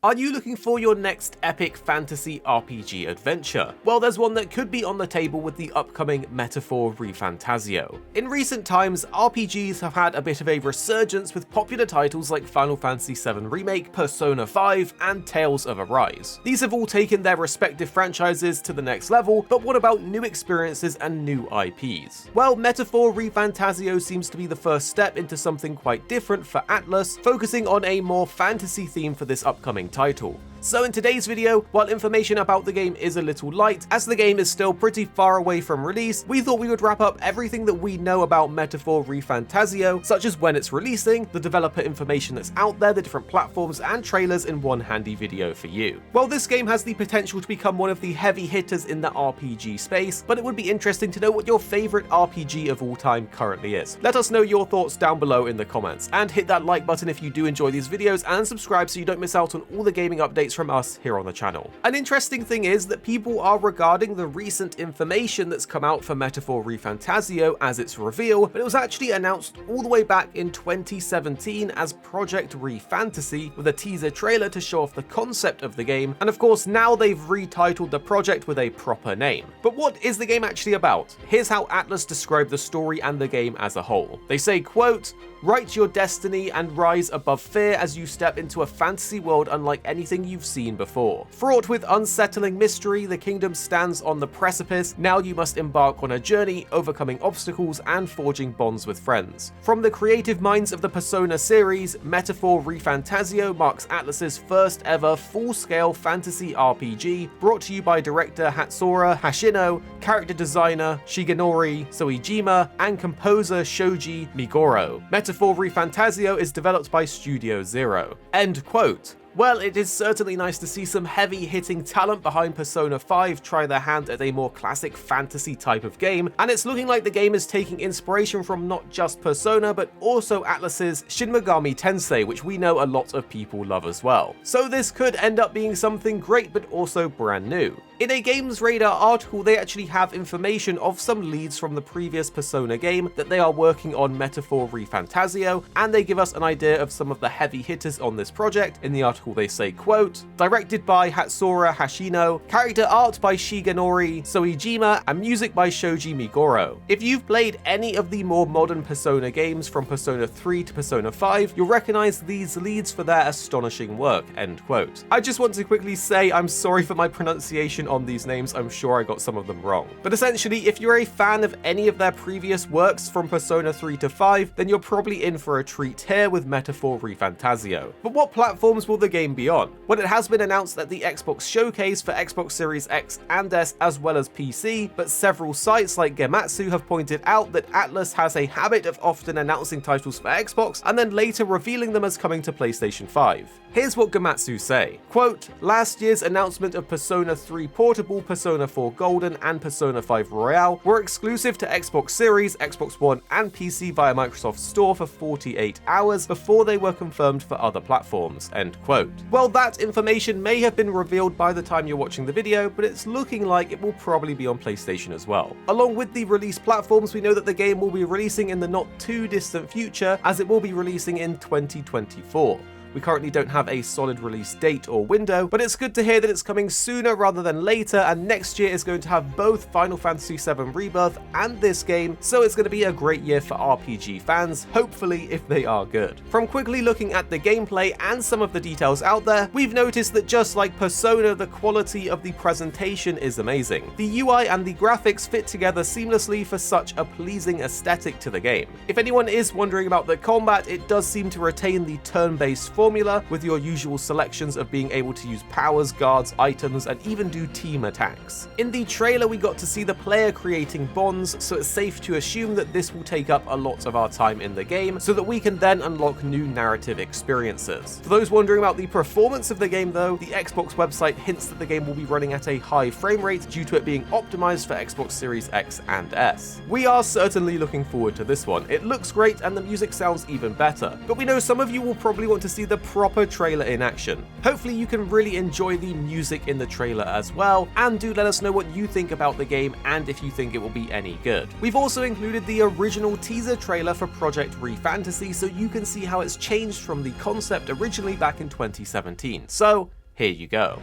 Are you looking for your next epic fantasy RPG adventure? Well, there's one that could be on the table with the upcoming Metaphor ReFantazio. In recent times, RPGs have had a bit of a resurgence with popular titles like Final Fantasy VII Remake, Persona 5, and Tales of Arise. These have all taken their respective franchises to the next level, but what about new experiences and new IPs? Well, Metaphor ReFantazio seems to be the first step into something quite different for Atlus, focusing on a more fantasy theme for this upcoming title. So in today's video, while information about the game is a little light, as the game is still pretty far away from release, we thought we would wrap up everything that we know about Metaphor ReFantazio, such as when it's releasing, the developer information that's out there, the different platforms, and trailers in one handy video for you. Well, this game has the potential to become one of the heavy hitters in the RPG space, but it would be interesting to know what your favorite RPG of all time currently is. Let us know your thoughts down below in the comments, and hit that like button if you do enjoy these videos, and subscribe so you don't miss out on all the gaming updates from us here on the channel. An interesting thing is that people are regarding the recent information that's come out for Metaphor ReFantazio as its reveal, but it was actually announced all the way back in 2017 as Project ReFantasy, with a teaser trailer to show off the concept of the game, and of course now they've retitled the project with a proper name. But what is the game actually about? Here's how Atlus described the story and the game as a whole. They say, quote, "Write your destiny and rise above fear as you step into a fantasy world unlike anything you've seen before. Fraught with unsettling mystery, the kingdom stands on the precipice. Now you must embark on a journey, overcoming obstacles and forging bonds with friends." From the creative minds of the Persona series, Metaphor ReFantazio marks Atlus's first ever full-scale fantasy RPG, brought to you by director Hatsura Hashino, character designer Shigenori Soejima, and composer Shoji Meguro. Metaphor ReFantazio is developed by Studio Zero. End quote. Well, it is certainly nice to see some heavy-hitting talent behind Persona 5 try their hand at a more classic fantasy type of game, and it's looking like the game is taking inspiration from not just Persona, but also Atlus's Shin Megami Tensei, which we know a lot of people love as well. So this could end up being something great, but also brand new. In a Games Radar article, they actually have information of some leads from the previous Persona game that they are working on Metaphor ReFantazio, and they give us an idea of some of the heavy hitters on this project. In the article they say, quote, "Directed by Hatsura Hashino, character art by Shigenori Soejima, and music by Shoji Meguro. If you've played any of the more modern Persona games from Persona 3 to Persona 5, you'll recognize these leads for their astonishing work." End quote. I just want to quickly say I'm sorry for my pronunciation on these names, I'm sure I got some of them wrong. But essentially, if you're a fan of any of their previous works from Persona 3 to 5, then you're probably in for a treat here with Metaphor ReFantazio. But what platforms will the game be on? Well, it has been announced at the Xbox Showcase for Xbox Series X and S as well as PC, but several sites like Gematsu have pointed out that Atlus has a habit of often announcing titles for Xbox and then later revealing them as coming to PlayStation 5. Here's what Gematsu say, quote, "Last year's announcement of Persona 3 Portable, Persona 4 Golden, and Persona 5 Royale were exclusive to Xbox Series, Xbox One, and PC via Microsoft Store for 48 hours before they were confirmed for other platforms." End quote. Well, that information may have been revealed by the time you're watching the video, but it's looking like it will probably be on PlayStation as well. Along with the release platforms, we know that the game will be releasing in the not too distant future, as it will be releasing in 2024. We currently don't have a solid release date or window, but it's good to hear that it's coming sooner rather than later, and next year is going to have both Final Fantasy VII Rebirth and this game, so it's going to be a great year for RPG fans, hopefully if they are good. From quickly looking at the gameplay and some of the details out there, we've noticed that just like Persona, the quality of the presentation is amazing. The UI and the graphics fit together seamlessly for such a pleasing aesthetic to the game. If anyone is wondering about the combat, it does seem to retain the turn-based formula with your usual selections of being able to use powers, guards, items, and even do team attacks. In the trailer, we got to see the player creating bonds, so it's safe to assume that this will take up a lot of our time in the game so that we can then unlock new narrative experiences. For those wondering about the performance of the game though, the Xbox website hints that the game will be running at a high frame rate due to it being optimized for Xbox Series X and S. We are certainly looking forward to this one. It looks great and the music sounds even better, but we know some of you will probably want to see the proper trailer in action. Hopefully you can really enjoy the music in the trailer as well, and do let us know what you think about the game and if you think it will be any good. We've also included the original teaser trailer for Project ReFantazio so you can see how it's changed from the concept originally back in 2017. So, here you go.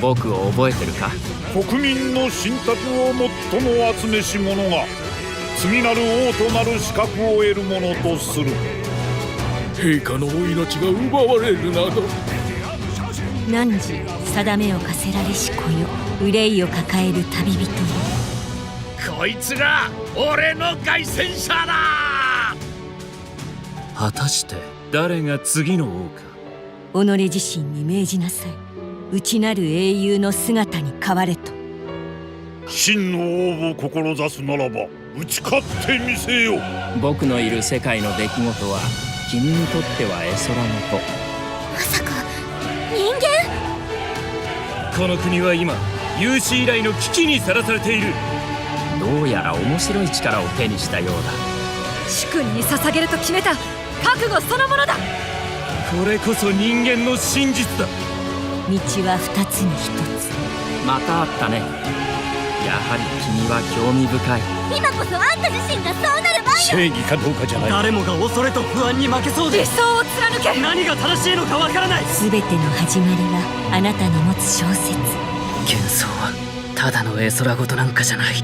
僕を覚えてるか。国民の信託を最も集めし者が次なる王となる資格を得るものとする。陛下のお命が奪われるなど。汝定めを課せられし子よ、憂いを抱える旅人よ。こいつが俺の凱旋者だ。果たして誰が次の王か。己自身に命じなさい。内なる英雄の姿に変われと。真の王を志すならば打ち勝ってみせよ。僕のいる世界の出来事は君にとっては絵空事。まさか人間。この国は今有史以来の危機にさらされている。どうやら面白い力を手にしたようだ。主君に捧げると決めた覚悟そのものだ。これこそ人間の真実だ。道は二つに一つ。またあったね。やはり君は興味深い。今こそあんた自身がそうなる前よ。正義かどうかじゃない。誰もが恐れと不安に負けそうで理想を貫け。何が正しいのかわからない。全ての始まりはあなたの持つ小説。幻想はただの絵空事なんかじゃない。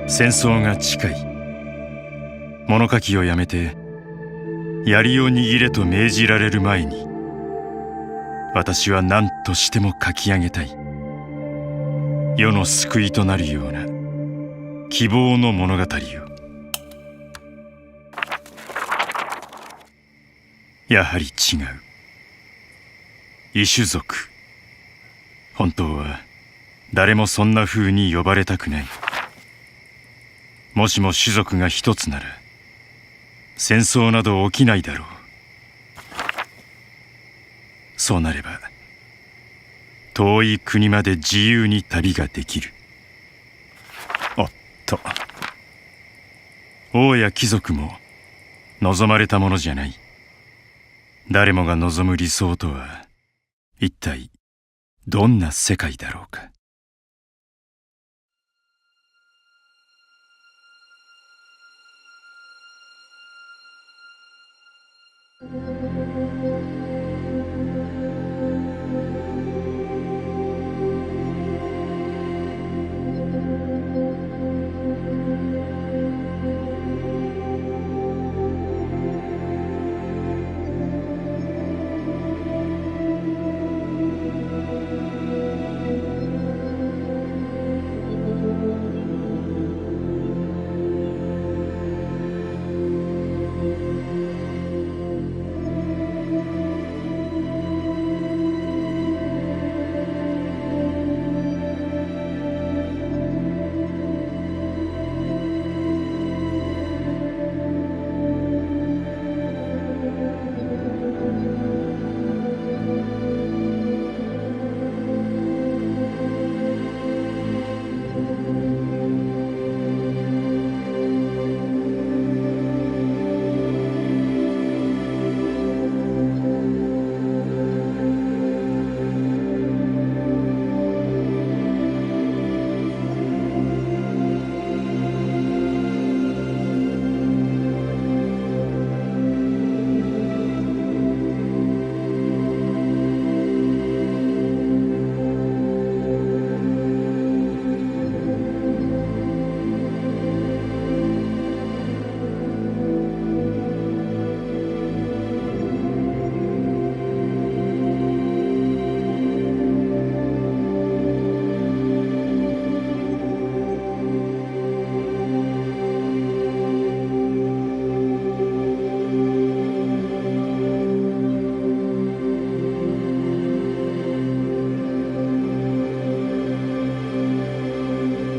戦争が近い。物書きをやめて槍を握れと命じられる前に、私は何としても書き上げたい。世の救いとなるような希望の物語を。やはり違う。異種族。本当は誰もそんな風に呼ばれたくない。もしも種族が一つなら戦争など起きないだろう。そうなれば遠い国まで自由に旅ができる。おっと、王や貴族も望まれたものじゃない。誰もが望む理想とは一体どんな世界だろうか。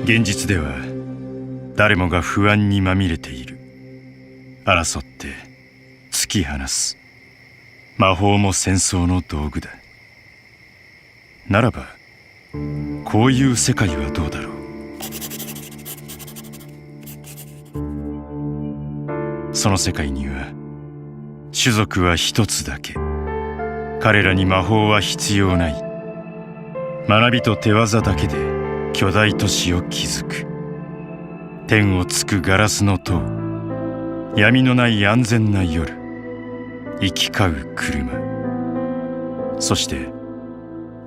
現実では誰もが不安にまみれている。争って突き放す。魔法も戦争の道具だ。ならばこういう世界はどうだろう。その世界には種族は一つだけ。彼らに魔法は必要ない。学びと手技だけで巨大都市を築く。天をつくガラスの塔、闇のない安全な夜、行き交う車。そして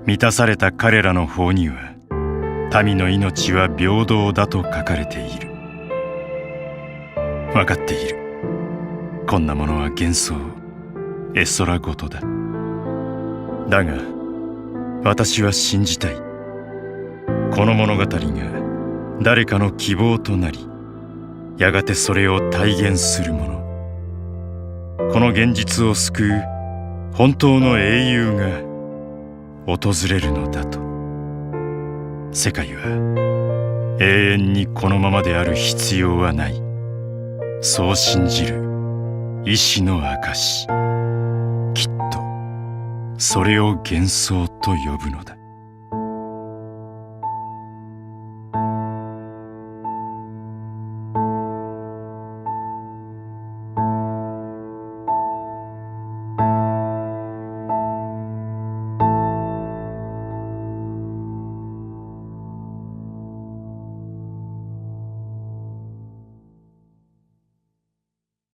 満たされた彼らの法には、民の命は平等だと書かれている。分かっている。こんなものは幻想、絵空事だ。だが私は信じたい。この物語が誰かの希望となり、やがてそれを体現するもの。この現実を救う本当の英雄が訪れるのだと。世界は永遠にこのままである必要はない。そう信じる意志の証。きっとそれを幻想と呼ぶのだ。